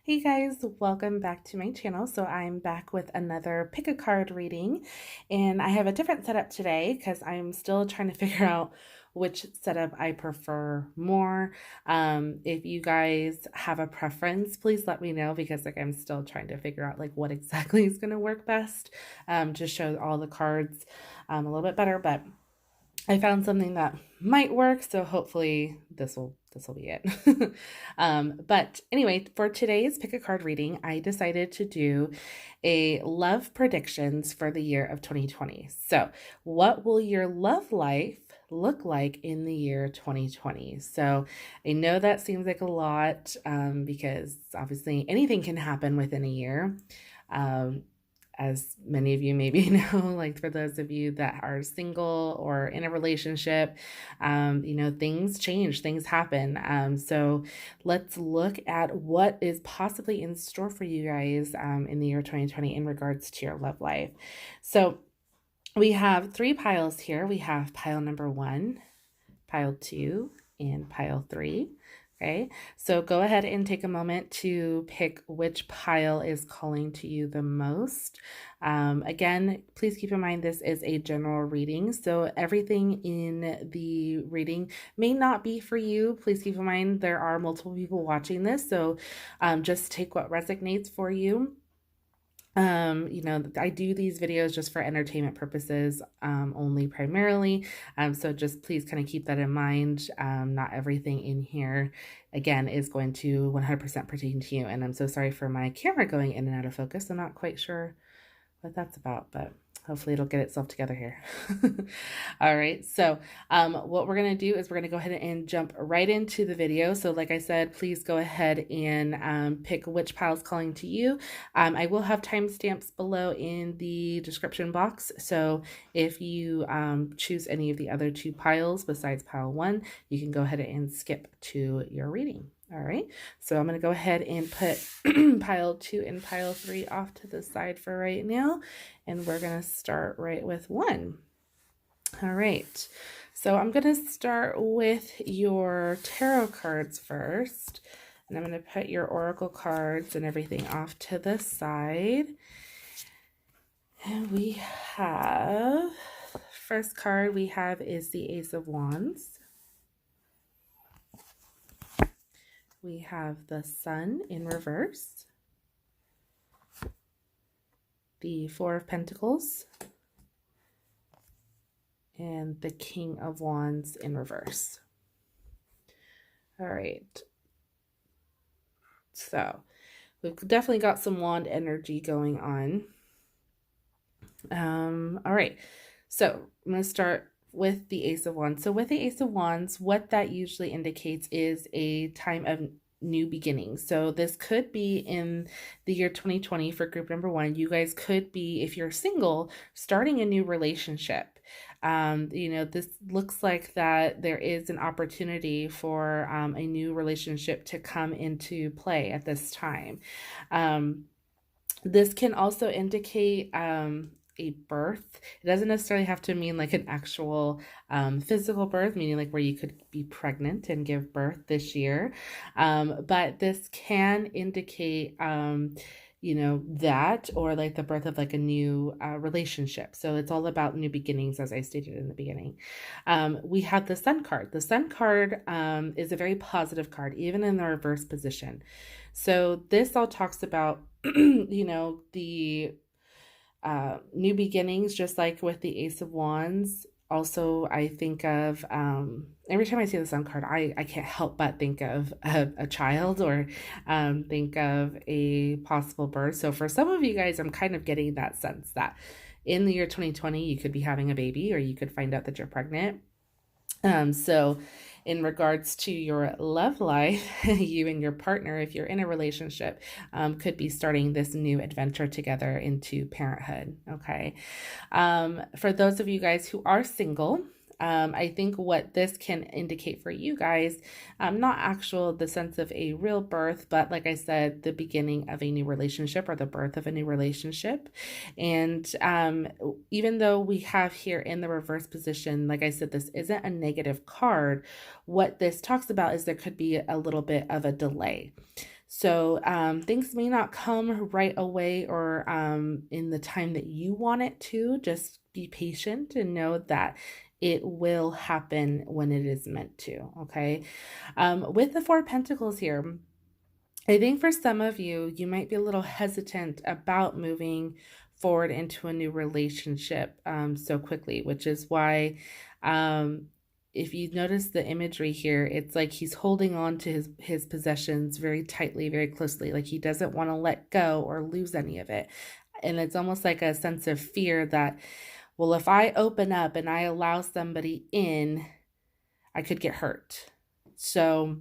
Hey guys, welcome back to my channel. So I'm back with another pick a card reading, and I have a different setup today because I'm still trying to figure out which setup I prefer more. If you guys have a preference, please let me know because I'm still trying to figure out what exactly is going to work best to show all the cards a little bit better, but I found something that might work, so hopefully this will be it. But anyway, for today's pick a card reading, I decided to do a love predictions for the year of 2020. So, what will your love life look like in the year 2020? So, I know that seems like a lot because obviously anything can happen within a year. As many of you maybe know, for those of you that are single or in a relationship, things change, things happen. So let's look at what is possibly in store for you guys in the year 2020 in regards to your love life. So we have three piles here. We have pile number 1, pile 2, and pile 3. Okay, so go ahead and take a moment to pick which pile is calling to you the most. Again, please keep in mind this is a general reading, so everything in the reading may not be for you. Please keep in mind there are multiple people watching this, so just take what resonates for you. I do these videos just for entertainment purposes, only primarily. So just please kind of keep that in mind. Not everything in here, again, is going to 100% pertain to you. And I'm so sorry for my camera going in and out of focus. I'm not quite sure what that's about, but hopefully it'll get itself together here. All right, so what we're going to do is we're going to go ahead and jump right into the video. So like I said, please go ahead and pick which pile is calling to you. I will have timestamps below in the description box. So if you choose any of the other two piles besides pile 1, you can go ahead and skip to your reading. All right, so I'm going to go ahead and put pile 2 and pile 3 off to the side for right now, and we're going to start right with 1. All right, so I'm going to start with your tarot cards first, and I'm going to put your oracle cards and everything off to the side. And we have, first card we have is the Ace of Wands. We have the Sun in reverse, the Four of Pentacles, and the King of Wands in reverse. All right. So we've definitely got some wand energy going on. All right. So I'm going to start with the Ace of Wands. So with the Ace of Wands, what that usually indicates is a time of new beginnings. So this could be in the year 2020 for group number 1. You guys could be, if you're single, starting a new relationship. This looks like that there is an opportunity for a new relationship to come into play at this time. This can also indicate a birth. It doesn't necessarily have to mean an actual physical birth, meaning where you could be pregnant and give birth this year. But this can indicate that, or the birth of a new relationship. So it's all about new beginnings, as I stated in the beginning. We have the Sun card. The Sun card is a very positive card, even in the reverse position. So this all talks about the new beginnings, just like with the Ace of Wands. Also, I think of, every time I see the Sun card, I can't help but think of a child, or think of a possible birth. So for some of you guys, I'm kind of getting that sense that in the year 2020, you could be having a baby, or you could find out that you're pregnant. So in regards to your love life, you and your partner, if you're in a relationship, could be starting this new adventure together into parenthood. Okay. For those of you guys who are single, I think what this can indicate for you guys, not actual the sense of a real birth, but like I said, the beginning of a new relationship, or the birth of a new relationship. And even though we have here in the reverse position, like I said, this isn't a negative card. What this talks about is there could be a little bit of a delay. So things may not come right away or in the time that you want it to. Just be patient and know that it will happen when it is meant to. Okay. With the Four of Pentacles here, I think for some of you, you might be a little hesitant about moving forward into a new relationship so quickly, which is why, um, if you notice the imagery here, it's like he's holding on to his possessions very tightly, very closely, like he doesn't want to let go or lose any of it. And it's almost like a sense of fear that, well, if I open up and I allow somebody in, I could get hurt. So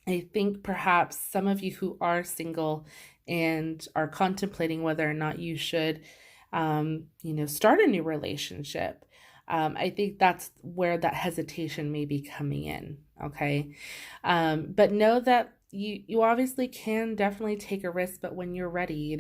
I think perhaps some of you who are single and are contemplating whether or not you should, start a new relationship. I think that's where that hesitation may be coming in. Okay. But know that you obviously can definitely take a risk, but when you're ready,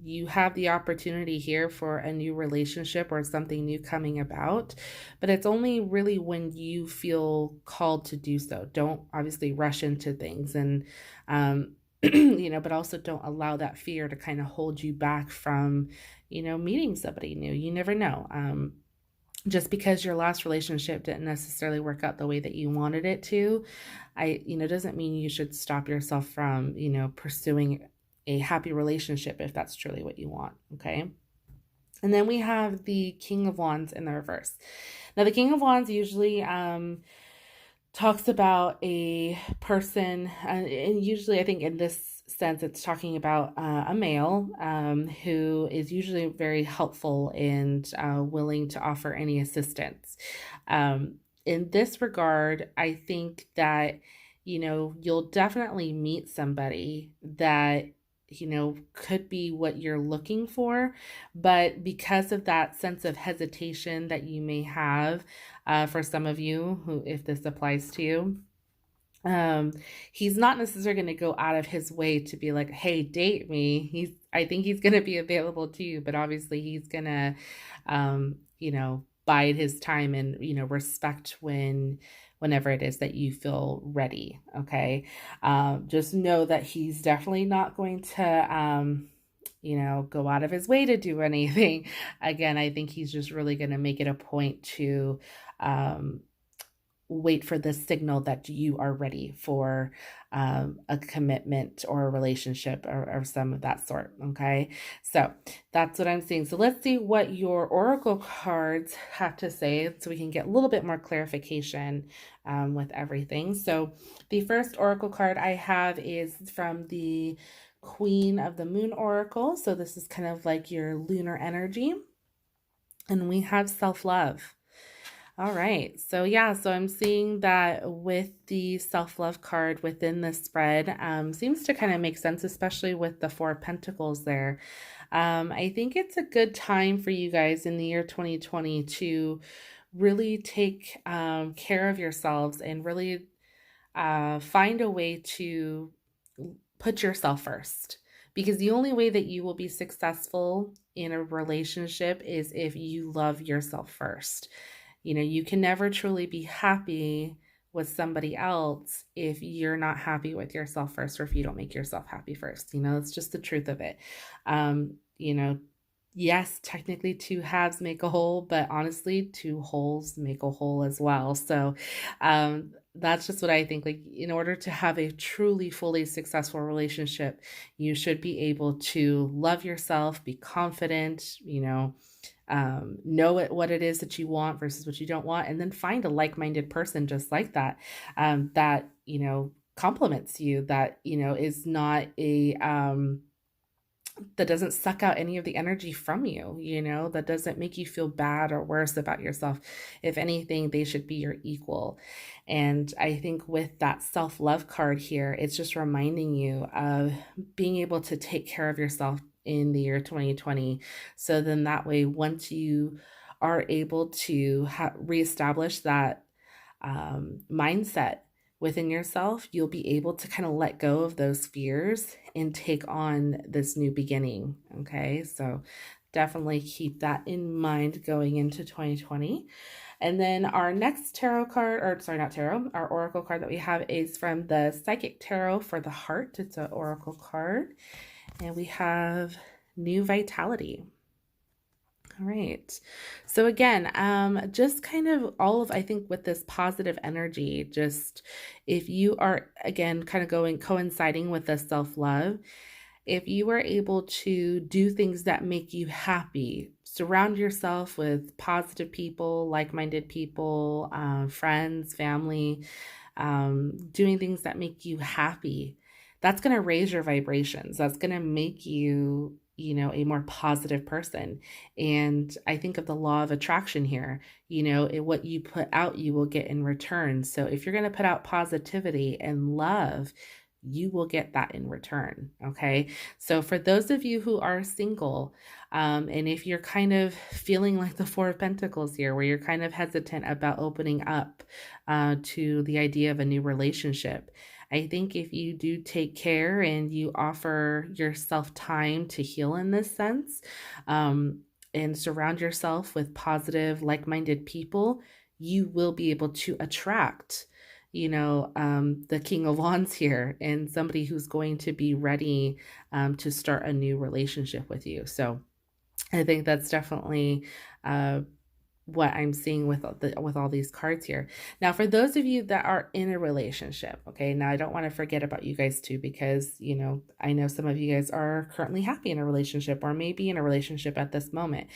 you have the opportunity here for a new relationship or something new coming about, but it's only really when you feel called to do so. Don't obviously rush into things and, but also don't allow that fear to kind of hold you back from, meeting somebody new. You never know. Just because your last relationship didn't necessarily work out the way that you wanted it to, doesn't mean you should stop yourself from, pursuing a happy relationship if that's truly what you want. Okay. And then we have the King of Wands in the reverse. Now, the King of Wands usually talks about a person, and usually I think in this sense it's talking about a male who is usually very helpful and willing to offer any assistance. In this regard, I think that, you'll definitely meet somebody that could be what you're looking for. But because of that sense of hesitation that you may have, for some of you who, if this applies to you, um, he's not necessarily going to go out of his way to be like, hey, date me. I think he's going to be available to you, but obviously he's going to, bide his time and, respect whenever it is that you feel ready. Okay. Just know that he's definitely not going to, go out of his way to do anything. Again, I think he's just really going to make it a point to, wait for the signal that you are ready for a commitment or a relationship or some of that sort. Okay. So that's what I'm seeing. So let's see what your oracle cards have to say so we can get a little bit more clarification with everything. So the first oracle card I have is from the Queen of the Moon Oracle. So this is kind of like your lunar energy. And we have self-love. All right. So yeah, so I'm seeing that with the self-love card within the spread, seems to kind of make sense, especially with the Four of Pentacles there. I think it's a good time for you guys in the year 2020 to really take care of yourselves and really find a way to put yourself first. Because the only way that you will be successful in a relationship is if you love yourself first. You can never truly be happy with somebody else if you're not happy with yourself first, or if you don't make yourself happy first. It's just the truth of it. Yes, technically two halves make a whole, but honestly, two wholes make a whole as well. So that's just what I think. Like, in order to have a truly, fully successful relationship, you should be able to love yourself, be confident, know what it is that you want versus what you don't want, and then find a like-minded person just like that, that, compliments you, that, is not a, that doesn't suck out any of the energy from you, that doesn't make you feel bad or worse about yourself. If anything, they should be your equal. And I think with that self-love card here, it's just reminding you of being able to take care of yourself in the year 2020. So then that way, once you are able to reestablish that mindset within yourself, you'll be able to kind of let go of those fears and take on this new beginning. Okay. So definitely keep that in mind going into 2020. And then our next tarot card, or sorry, not tarot, our oracle card that we have is from the Psychic Tarot for the Heart. It's an oracle card. And we have New Vitality. All right. So again, just kind of all of, I think with this positive energy, just if you are, again, kind of coinciding with the self-love, if you are able to do things that make you happy, surround yourself with positive people, like-minded people, friends, family, doing things that make you happy, that's going to raise your vibrations. That's going to make you, a more positive person. And I think of the law of attraction here. What you put out, you will get in return. So if you're going to put out positivity and love, you will get that in return. Okay. So for those of you who are single, and if you're kind of feeling like the Four of Pentacles here, where you're kind of hesitant about opening up to the idea of a new relationship, I think if you do take care and you offer yourself time to heal in this sense, and surround yourself with positive, like-minded people, you will be able to attract the King of Wands here, and somebody who's going to be ready to start a new relationship with you. So I think that's definitely what I'm seeing with all these cards here. Now, for those of you that are in a relationship, okay, now I don't want to forget about you guys too, because, I know some of you guys are currently happy in a relationship or maybe in a relationship at this moment.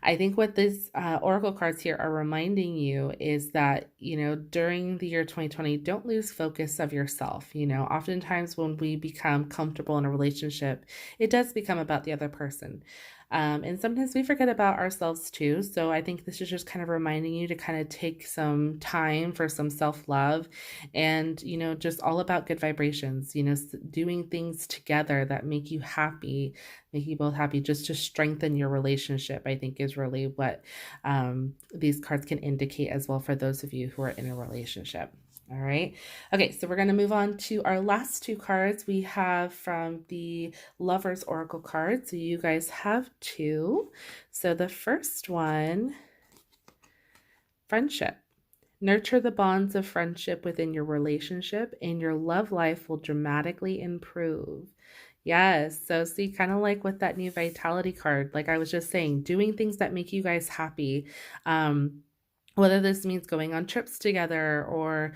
I think what this oracle cards here are reminding you is that, during the year 2020, don't lose focus of yourself. Oftentimes when we become comfortable in a relationship, it does become about the other person. And sometimes we forget about ourselves too. So I think this is just kind of reminding you to kind of take some time for some self-love and, just all about good vibrations, doing things together that make you happy, make you both happy, just to strengthen your relationship, I think is really what these cards can indicate as well for those of you who are in a relationship. All right. Okay, so we're going to move on to our last two cards we have from the Lover's Oracle card. So you guys have two. So the first one, friendship. Nurture the bonds of friendship within your relationship and your love life will dramatically improve. Yes. So see, kind of like with that New Vitality card, like I was just saying, doing things that make you guys happy. Whether this means going on trips together or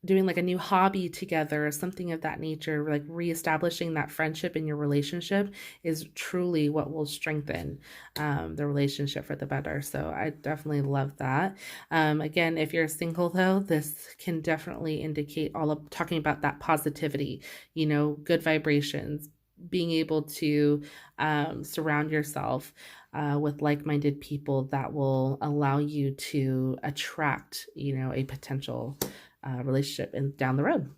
doing like a new hobby together or something of that nature, like reestablishing that friendship in your relationship is truly what will strengthen the relationship for the better. So I definitely love that. Again, if you're single though, this can definitely indicate all of talking about that positivity, good vibrations, being able to surround yourself with like-minded people that will allow you to attract, a potential relationship down the road.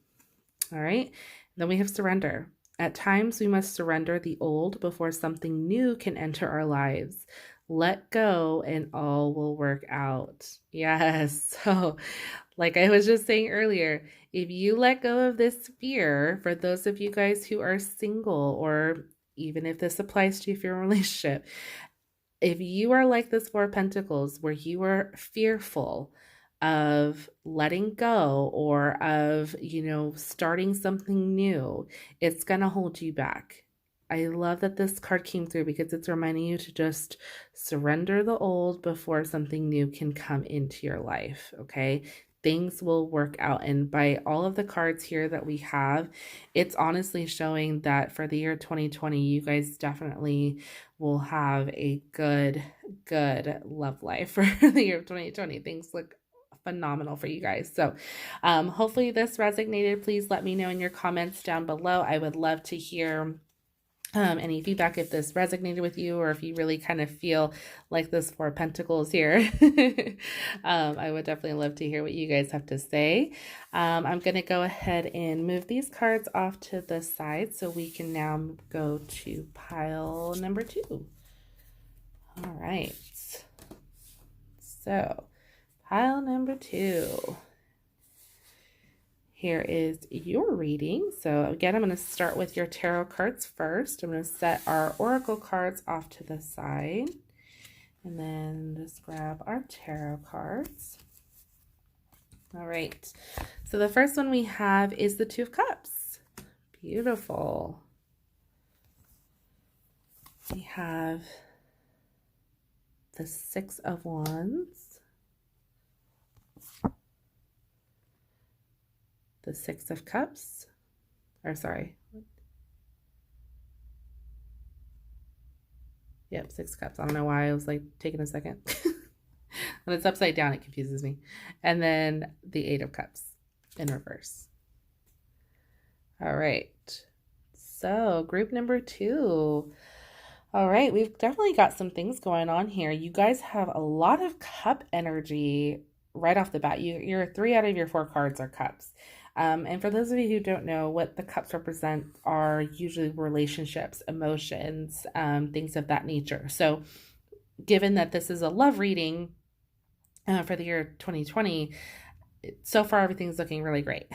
All right. Then we have surrender. At times, we must surrender the old before something new can enter our lives. Let go and all will work out. Yes. So, like I was just saying earlier, if you let go of this fear, for those of you guys who are single, or even if this applies to you if you're in a relationship, if you are like this Four of Pentacles, where you are fearful of letting go or of, starting something new, it's going to hold you back. I love that this card came through because it's reminding you to just surrender the old before something new can come into your life. Okay. Things will work out. And by all of the cards here that we have, it's honestly showing that for the year 2020, you guys definitely will have a good love life for the year of 2020. Things look phenomenal for you guys. So hopefully this resonated. Please let me know in your comments down below. I would love to hear any feedback if this resonated with you, or if you really kind of feel like this Four of Pentacles here. I would definitely love to hear what you guys have to say. I'm going to go ahead and move these cards off to the side so we can now go to pile number 2. All right. So pile number 2. here is your reading. So again, I'm going to start with your tarot cards first. I'm going to set our oracle cards off to the side. And then just grab our tarot cards. All right. So the first one we have is the Two of Cups. Beautiful. We have the Six of Wands, the Six of Cups, or sorry. Yep, Six Cups. I don't know why I was like taking a second. When it's upside down, it confuses me. And then the Eight of Cups in reverse. All right. So group number 2. All right, we've definitely got some things going on here. You guys have a lot of cup energy right off the bat. Your 3 out of your 4 cards are cups. And for those of you who don't know, what the cups represent are usually relationships, emotions, things of that nature. So given that this is a love reading for the year 2020, so far everything's looking really great.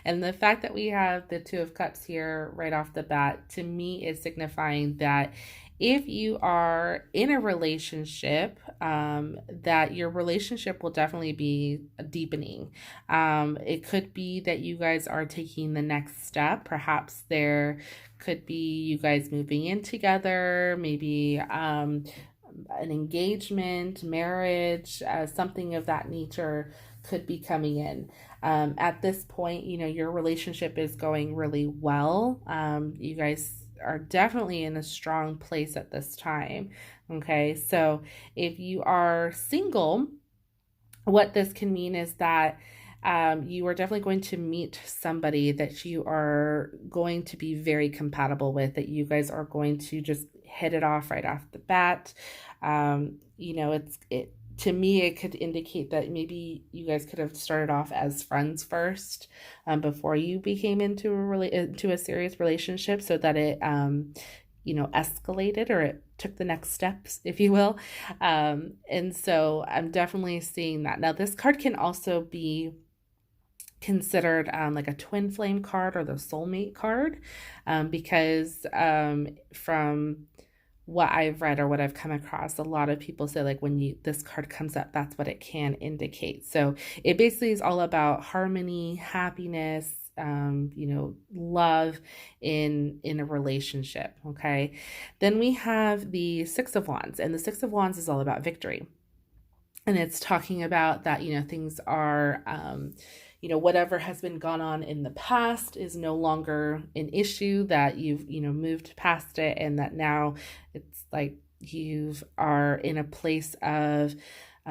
And the fact that we have the Two of Cups here right off the bat, to me, is signifying that if you are in a relationship, that your relationship will definitely be deepening. It could be that you guys are taking the next step. Perhaps there could be you guys moving in together, maybe an engagement, marriage, something of that nature could be coming in. At this point, your relationship is going really well. You guys are definitely in a strong place at this time. Okay, so if you are single, what this can mean is that you are definitely going to meet somebody that you are going to be very compatible with, that you guys are going to just hit it off right off the bat. To me, it could indicate that maybe you guys could have started off as friends first, before you became into a serious relationship, so that it escalated, or it took the next steps, if you will. And so I'm definitely seeing that. Now, this card can also be considered like a twin flame card or the soulmate card, because from what I've read or what I've come across, a lot of people say, like, when this card comes up, that's what it can indicate. So it basically is all about harmony, happiness, love in a relationship. Okay. Then we have the Six of Wands, and the Six of Wands is all about victory. And it's talking about that, things are, whatever has been gone on in the past is no longer an issue, that you've, moved past it, and that now it's like you are in a place of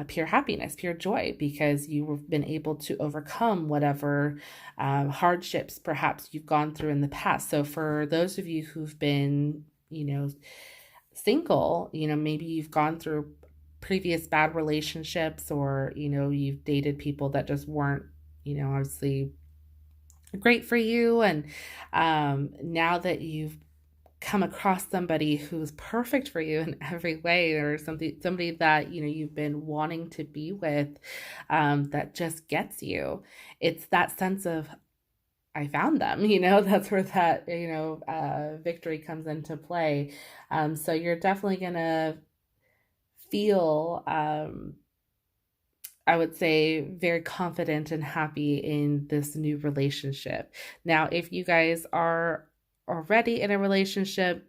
pure happiness, pure joy, because you've been able to overcome whatever hardships perhaps you've gone through in the past. So for those of you who've been, single, maybe you've gone through previous bad relationships, or, you've dated people that just weren't, obviously great for you. And now that you've come across somebody who's perfect for you in every way, or somebody that, you've been wanting to be with, that just gets you, it's that sense of, I found them, that's where that, victory comes into play. So you're definitely going to feel, I would say, very confident and happy in this new relationship. Now, if you guys are already in a relationship,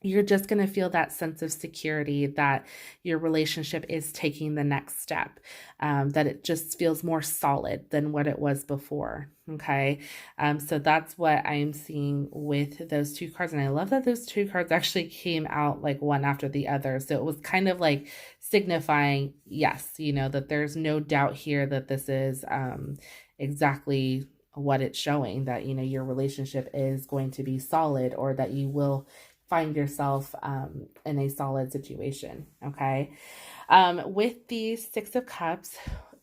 you're just going to feel that sense of security that your relationship is taking the next step, that it just feels more solid than what it was before. Okay. So that's what I'm seeing with those 2 cards. And I love that those 2 cards actually came out like one after the other. So it was kind of like signifying, yes, that there's no doubt here that this is exactly what it's showing, that, your relationship is going to be solid, or that you will find yourself in a solid situation. Okay. With the Six of Cups,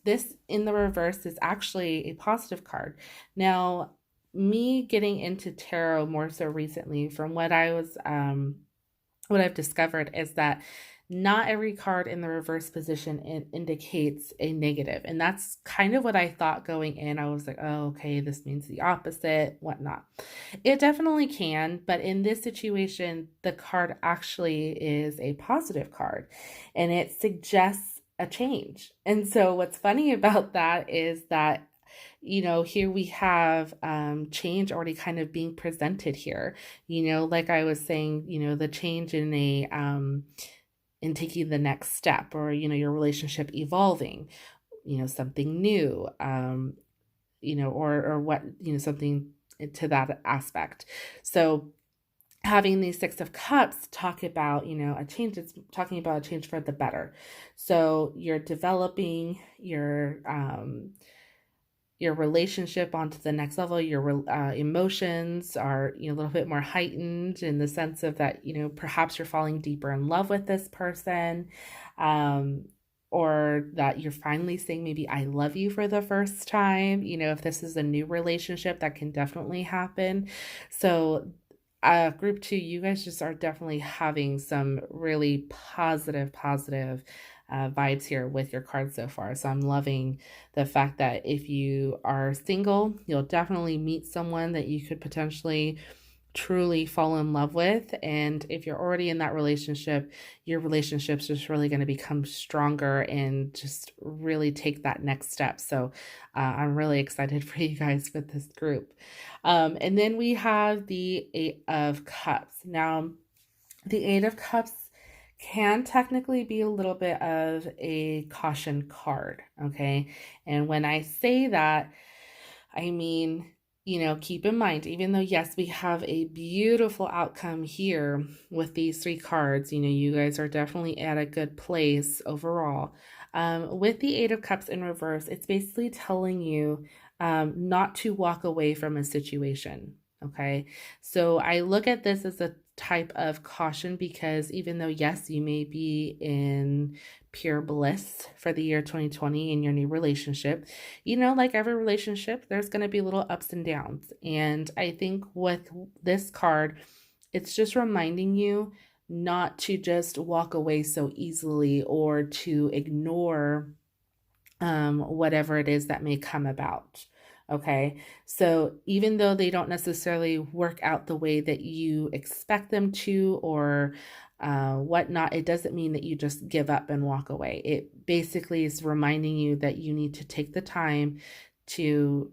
this in the reverse is actually a positive card. Now, me getting into tarot more so recently, from what I've discovered, is that not every card in the reverse position indicates a negative. And that's kind of what I thought going in. I was like, oh, okay, this means the opposite, whatnot. It definitely can, but in this situation, the card actually is a positive card and it suggests a change. And so what's funny about that is that here we have change already kind of being presented here. Like I was saying, the change in taking the next step, or your relationship evolving, something new, or what, something to that aspect. So having these Six of Cups talk about, a change, it's talking about a change for the better. So you're developing your relationship onto the next level. Your emotions are, a little bit more heightened, in the sense of that, perhaps you're falling deeper in love with this person, or that you're finally saying maybe I love you for the first time. If this is a new relationship, that can definitely happen. So group 2, you guys just are definitely having some really positive vibes here with your cards so far. So I'm loving the fact that if you are single, you'll definitely meet someone that you could potentially truly fall in love with. And if you're already in that relationship, your relationship's just really going to become stronger and just really take that next step. So I'm really excited for you guys with this group. And then we have the Eight of Cups. Now, the Eight of Cups can technically be a little bit of a caution card, okay? And when I say that, I mean, keep in mind, even though, yes, we have a beautiful outcome here with these 3 cards, you guys are definitely at a good place overall. With the Eight of Cups in reverse, it's basically telling you not to walk away from a situation, okay? So I look at this as a type of caution, because even though, yes, you may be in pure bliss for the year 2020 in your new relationship, like every relationship, there's going to be little ups and downs. And I think with this card, it's just reminding you not to just walk away so easily, or to ignore whatever it is that may come about. Okay, so even though they don't necessarily work out the way that you expect them to, or whatnot, it doesn't mean that you just give up and walk away. It basically is reminding you that you need to take the time to,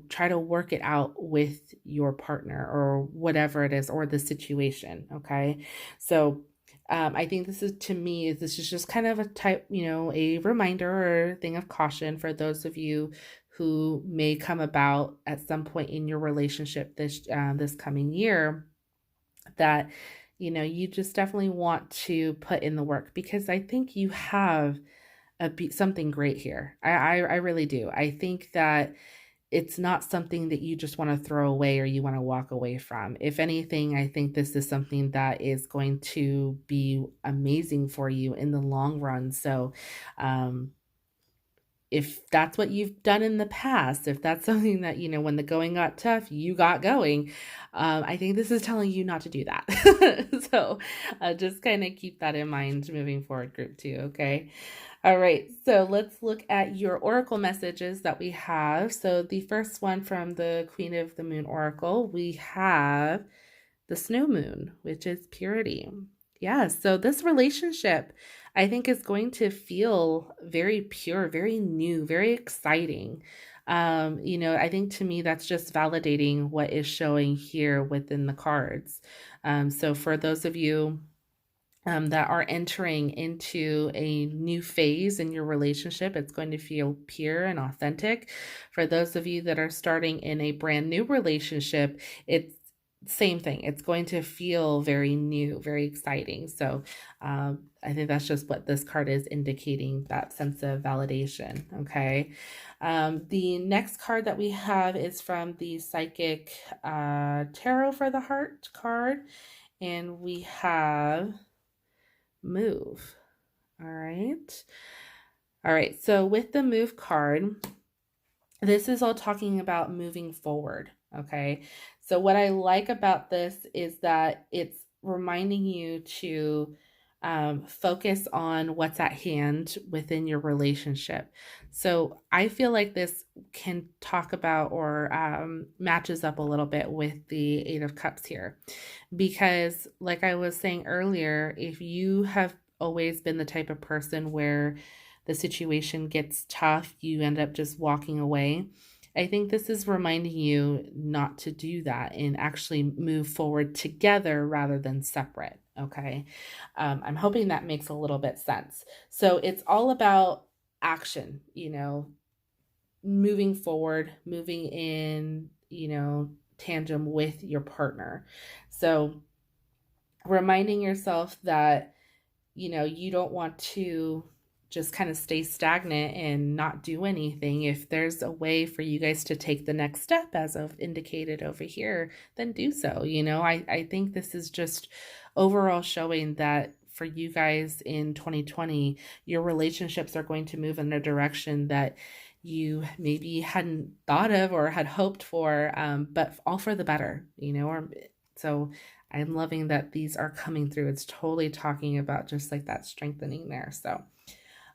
try to work it out with your partner, or whatever it is, or the situation. Okay, so I think this is just kind of a type, a reminder or thing of caution for those of you who may come about at some point in your relationship this coming year, that you just definitely want to put in the work, because I think you have something great here. I really do. I think that it's not something that you just want to throw away, or you want to walk away from. If anything, I think this is something that is going to be amazing for you in the long run. So, if that's what you've done in the past, if that's something that, when the going got tough, you got going, I think this is telling you not to do that. So just kind of keep that in mind moving forward, group 2, okay? All right, so let's look at your oracle messages that we have. So the first one from the Queen of the Moon Oracle, we have the Snow Moon, which is purity. Yeah, so this relationship, I think, is going to feel very pure, very new, very exciting. I think, to me, that's just validating what is showing here within the cards. So for those of you that are entering into a new phase in your relationship, it's going to feel pure and authentic. For those of you that are starting in a brand new relationship, it's same thing. It's going to feel very new, very exciting. So I think that's just what this card is indicating, that sense of validation. Okay. The next card that we have is from the Psychic Tarot for the Heart card. And we have Move. All right. All right. So with the Move card, this is all talking about moving forward. Okay. So what I like about this is that it's reminding you to focus on what's at hand within your relationship. So I feel like this can talk about or matches up a little bit with the Eight of Cups here. Because, like I was saying earlier, if you have always been the type of person where the situation gets tough, you end up just walking away. I think this is reminding you not to do that and actually move forward together rather than separate. Okay. I'm hoping that makes a little bit sense. So it's all about action, moving forward, moving in, tandem with your partner. So reminding yourself that, you don't want to just kind of stay stagnant and not do anything. If there's a way for you guys to take the next step, as I've indicated over here, then do so. I think this is just overall showing that for you guys in 2020, your relationships are going to move in a direction that you maybe hadn't thought of or had hoped for, but all for the better, so I'm loving that these are coming through. It's totally talking about just like that strengthening there. So,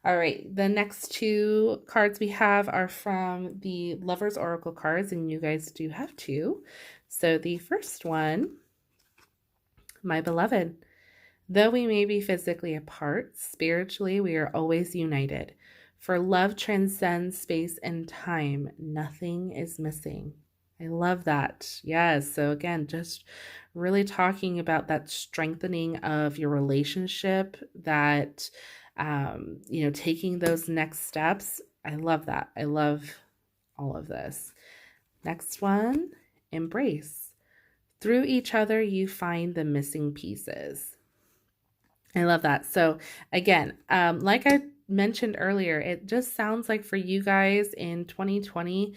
all right, the next two cards we have are from the Lover's Oracle cards, and you guys do have two. So the first one, my beloved, though we may be physically apart, spiritually we are always united. For love transcends space and time. Nothing is missing. I love that. Yes. So again, just really talking about that strengthening of your relationship, that, taking those next steps. I love that. I love all of this. Next one, embrace. Through each other, you find the missing pieces. I love that. So again, like I mentioned earlier, it just sounds like for you guys in 2020,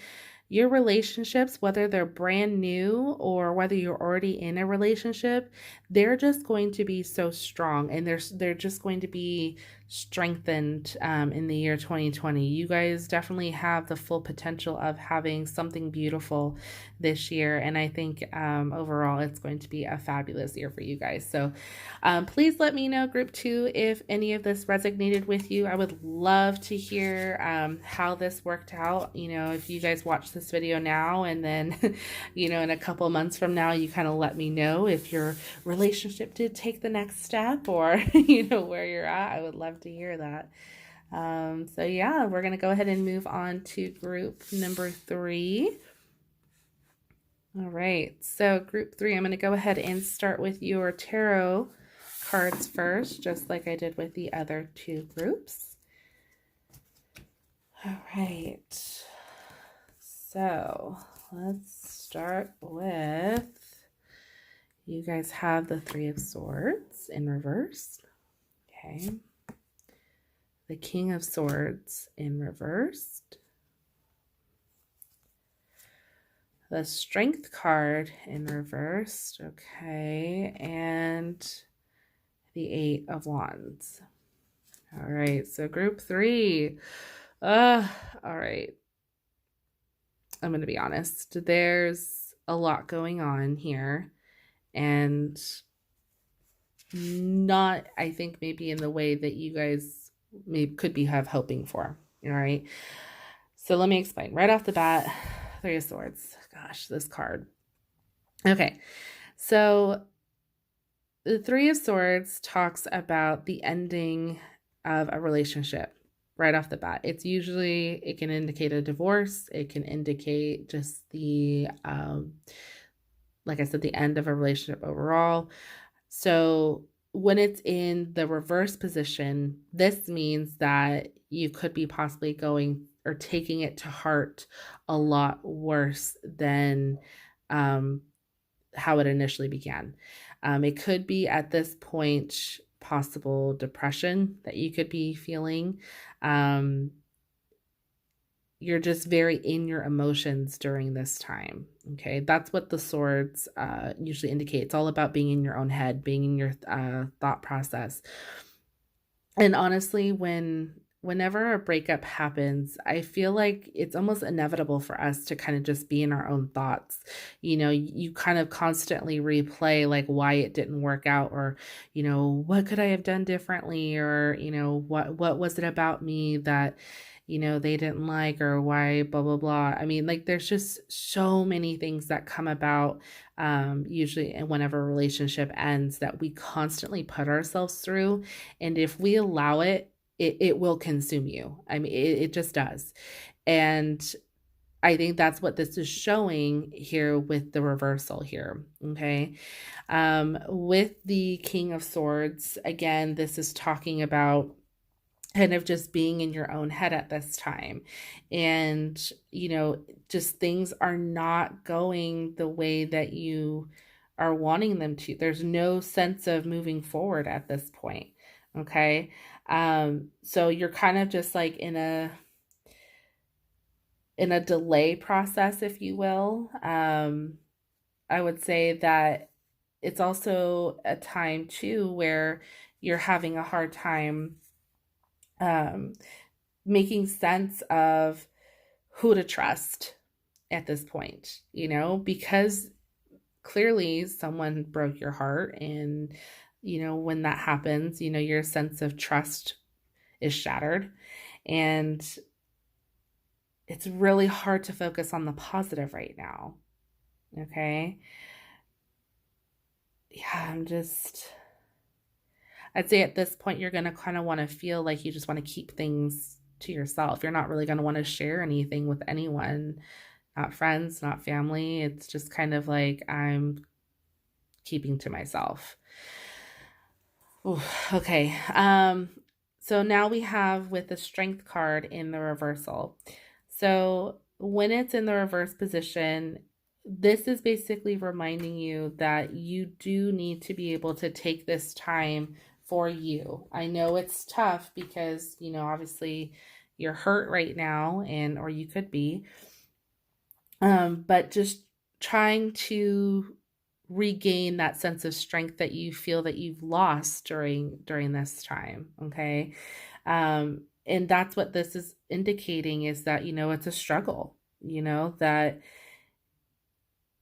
your relationships, whether they're brand new or whether you're already in a relationship, they're just going to be so strong, and they're just going to be strengthened in the year 2020. You guys definitely have the full potential of having something beautiful this year, and I think overall it's going to be a fabulous year for you guys. So please let me know, group 2, if any of this resonated with you. I would love to hear how this worked out. If you guys watch this video now and then in a couple months from now, you kind of let me know if your relationship did take the next step, or where you're at. I would love to hear that. So yeah, we're gonna go ahead and move on to group number 3. All right, so group 3, I'm going to go ahead and start with your tarot cards first, just like I did with the other 2 groups. All right, so let's start with, you guys have the 3 of Swords in reverse. Okay, the King of Swords in reversed, the Strength card in reversed, okay, and the 8 of Wands. All right, so group 3. All right. I'm going to be honest. There's a lot going on here, and not, I think, maybe in the way that you guys could be hoping for. All right. So let me explain. Right off the bat, 3 of Swords. Gosh, this card. Okay. So the 3 of Swords talks about the ending of a relationship right off the bat. It can indicate a divorce. It can indicate just the, like I said, the end of a relationship overall. So when it's in the reverse position, this means that you could be possibly going or taking it to heart a lot worse than how it initially began. It could be at this point possible depression that you could be feeling. You're just very in your emotions during this time. Okay, that's what the swords usually indicate. It's all about being in your own head, being in your thought process. And honestly, when whenever a breakup happens, I feel like it's almost inevitable for us to kind of just be in our own thoughts. You kind of constantly replay like why it didn't work out, or, what could I have done differently, or, what was it about me that, they didn't like, or why blah blah blah. I mean, like there's just so many things that come about usually and whenever a relationship ends that we constantly put ourselves through. And if we allow it, it will consume you. I mean, it just does. And I think that's what this is showing here with the reversal here. Okay. With the King of Swords, again, this is talking about kind of just being in your own head at this time. And, just things are not going the way that you are wanting them to. There's no sense of moving forward at this point. Okay. So you're kind of just like in a delay process, if you will. I would say that it's also a time too where you're having a hard time um, making sense of who to trust at this point, because clearly someone broke your heart. And, when that happens, your sense of trust is shattered. And it's really hard to focus on the positive right now. Okay. Yeah, I'd say at this point, you're going to kind of want to feel like you just want to keep things to yourself. You're not really going to want to share anything with anyone, not friends, not family. It's just kind of like I'm keeping to myself. Ooh, okay. So now we have with the Strength card in the reversal. So when it's in the reverse position, this is basically reminding you that you do need to be able to take this time for you. I know it's tough because, obviously you're hurt right now, or you could be, but just trying to regain that sense of strength that you feel that you've lost during this time. Okay. And that's what this is indicating, is that, it's a struggle, that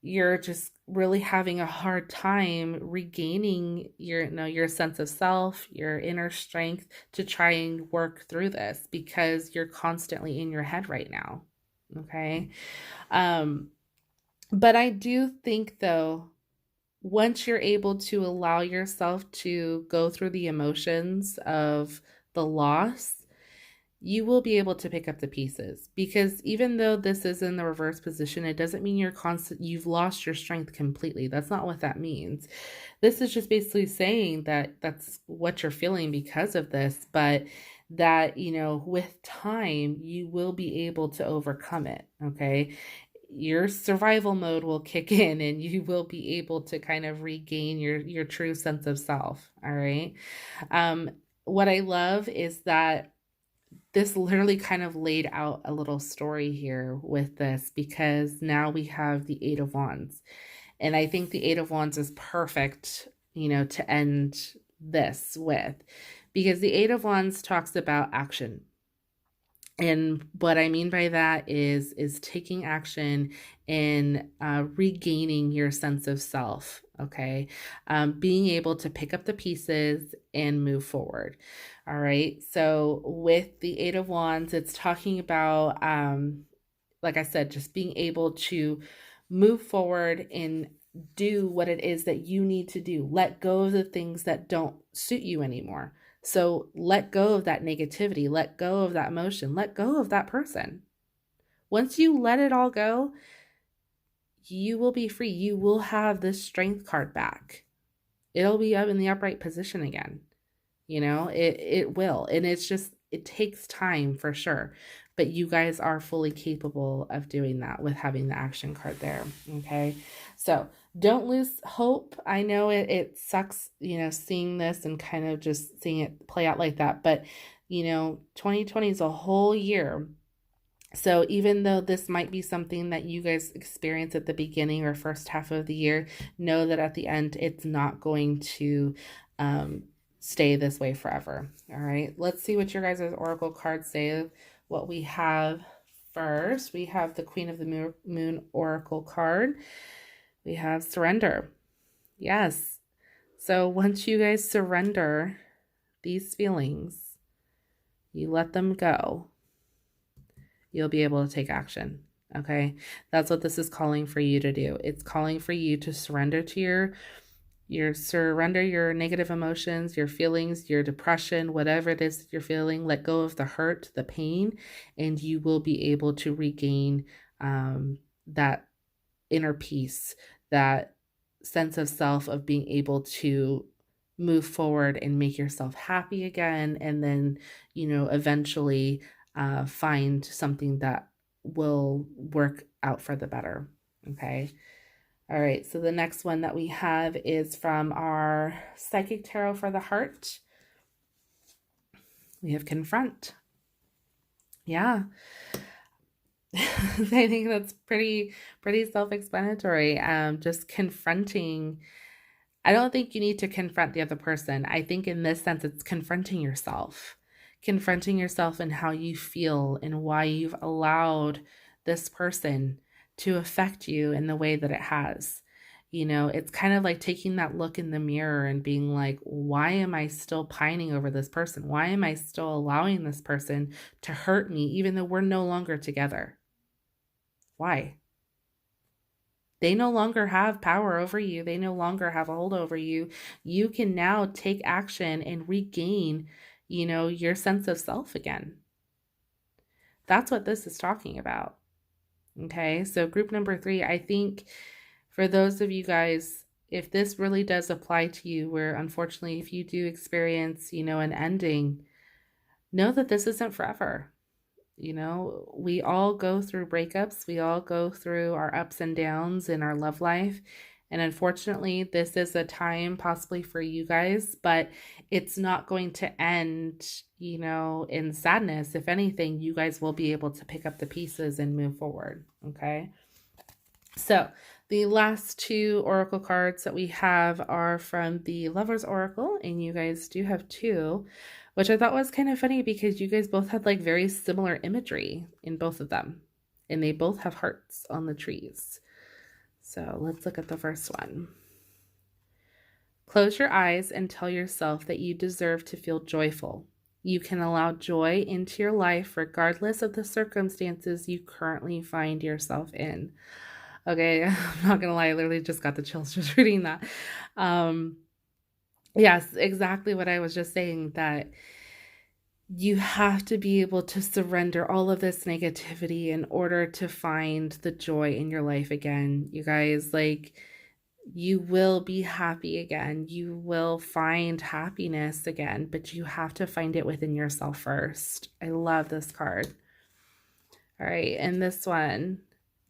you're just really having a hard time regaining your sense of self, your inner strength to try and work through this, because you're constantly in your head right now. Okay. But I do think though, once you're able to allow yourself to go through the emotions of the loss, you will be able to pick up the pieces, because even though this is in the reverse position, it doesn't mean you've lost your strength completely. That's not what that means. This is just basically saying that that's what you're feeling because of this, but that, with time, you will be able to overcome it. Okay. Your survival mode will kick in and you will be able to kind of regain your true sense of self. All right. What I love is that this literally kind of laid out a little story here with this, because now we have the Eight of Wands. And I think the Eight of Wands is perfect, to end this with, because the Eight of Wands talks about action. And what I mean by that is taking action and regaining your sense of self. Okay. Being able to pick up the pieces and move forward. All right. So with the Eight of Wands, it's talking about, like I said, just being able to move forward and do what it is that you need to do. Let go of the things that don't suit you anymore. So let go of that negativity, let go of that emotion, let go of that person. Once you let it all go, you will be free. You will have this Strength card back. It'll be up in the upright position again. It will. And it takes time for sure. But you guys are fully capable of doing that with having the action card there. Okay. So don't lose hope. I know it sucks, seeing this and kind of just seeing it play out like that. But, 2020 is a whole year. So even though this might be something that you guys experience at the beginning or first half of the year, know that at the end, it's not going to stay this way forever. All right, let's see what your guys' oracle cards say. What we have first, we have the Queen of the Moon oracle card. We have surrender. Yes. So once you guys surrender these feelings, you let them go, you'll be able to take action. Okay, that's what this is calling for you to do. It's calling for you to surrender to surrender your negative emotions, your feelings, your depression, whatever it is that you're feeling. Let go of the hurt, the pain, and you will be able to regain that inner peace, that sense of self, of being able to move forward and make yourself happy again, and then, eventually find something that will work out for the better. Okay. All right. So the next one that we have is from our Psychic Tarot for the Heart. We have confront. Yeah. I think that's pretty self-explanatory. Just confronting. I don't think you need to confront the other person. I think in this sense, it's confronting yourself and how you feel and why you've allowed this person to affect you in the way that it has. It's kind of like taking that look in the mirror and being like, why am I still pining over this person? Why am I still allowing this person to hurt me, even though we're no longer together? Why? They no longer have power over you. They no longer have a hold over you. You can now take action and regain, your sense of self again. That's what this is talking about. Okay, so group number 3, I think for those of you guys, if this really does apply to you, where unfortunately, if you do experience, an ending, know that this isn't forever. We all go through breakups. We all go through our ups and downs in our love life. And unfortunately, this is a time possibly for you guys, but it's not going to end, in sadness. If anything, you guys will be able to pick up the pieces and move forward. Okay. So the last 2 oracle cards that we have are from the Lover's Oracle, and you guys do have 2, which I thought was kind of funny because you guys both had like very similar imagery in both of them, and they both have hearts on the trees. So let's look at the first one. Close your eyes and tell yourself that you deserve to feel joyful. You can allow joy into your life regardless of the circumstances you currently find yourself in. Okay, I'm not gonna lie, I literally just got the chills just reading that. Yes, exactly what I was just saying, that you have to be able to surrender all of this negativity in order to find the joy in your life again. You guys, like, you will be happy again. You will find happiness again, but you have to find it within yourself first. I love this card. All right, and this one.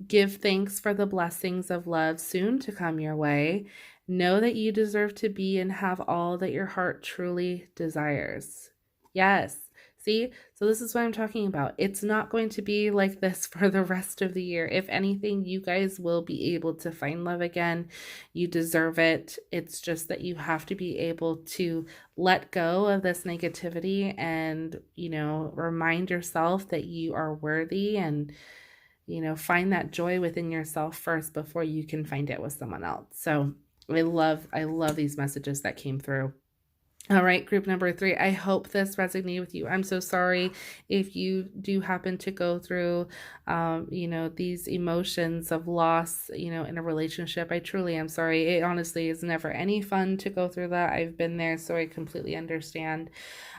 Give thanks for the blessings of love soon to come your way. Know that you deserve to be and have all that your heart truly desires. Yes. See? So this is what I'm talking about. It's not going to be like this for the rest of the year. If anything, you guys will be able to find love again. You deserve it. It's just that you have to be able to let go of this negativity and, remind yourself that you are worthy, and find that joy within yourself first before you can find it with someone else. So I love these messages that came through. All right, group number 3, I hope this resonated with you. I'm so sorry if you do happen to go through, these emotions of loss, in a relationship. I truly am sorry. It honestly is never any fun to go through that. I've been there, so I completely understand.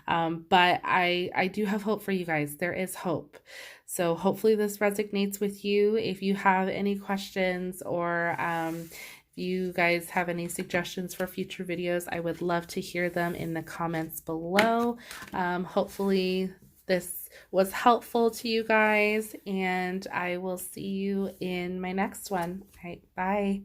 But I do have hope for you guys. There is hope. So hopefully this resonates with you. If you have any questions, or you guys have any suggestions for future videos, I would love to hear them in the comments below. Hopefully this was helpful to you guys, and I will see you in my next one. All right, bye.